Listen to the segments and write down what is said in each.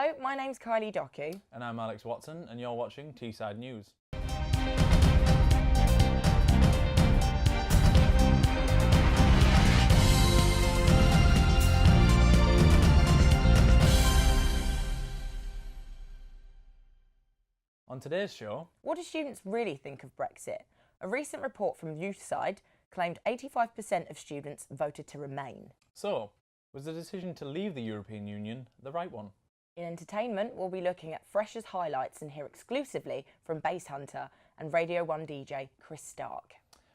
Hello, my name's Kylie Doku. And I'm Alex Watson, and you're watching Teesside News. On today's show, what do students really think of Brexit? A recent report from Teesside claimed 85% of students voted to remain. So, was the decision to leave the European Union the right one? In entertainment, we'll be looking at Freshers highlights and hear exclusively from bass hunter and Radio 1 DJ Chris Stark.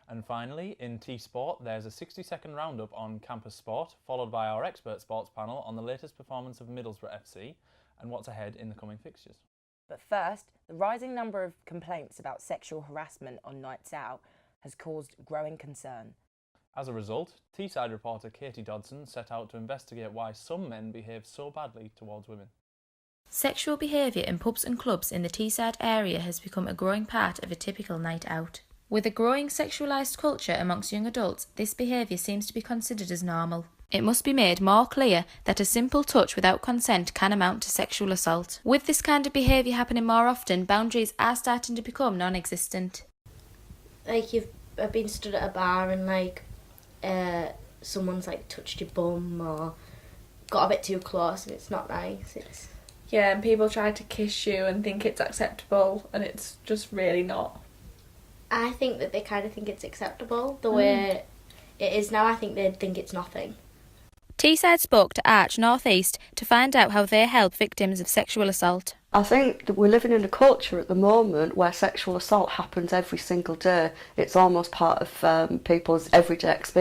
And finally, in T-Sport, there's a 60-second roundup on campus sport, followed by our expert sports panel on the latest performance of Middlesbrough FC and what's ahead in the coming fixtures. But first, the rising number of complaints about sexual harassment on nights out has caused growing concern. As a result, Teesside reporter Katie Dodson set out to investigate why some men behave so badly towards women. Sexual behaviour in pubs and clubs in the Teesside area has become a growing part of a typical night out. With a growing sexualised culture amongst young adults, this behaviour seems to be considered as normal. It must be made more clear that a simple touch without consent can amount to sexual assault. With this kind of behaviour happening more often, boundaries are starting to become non-existent. Like, I've been stood at a bar and someone's touched your bum or got a bit too close, and it's not nice. Yeah, and people try to kiss you and think it's acceptable, and it's just really not. I think that they kind of think it's acceptable. The way it is now, I think they'd think it's nothing. Teesside spoke to Arch North East to find out how they help victims of sexual assault. I think that we're living in a culture at the moment where sexual assault happens every single day. It's almost part of people's everyday experience.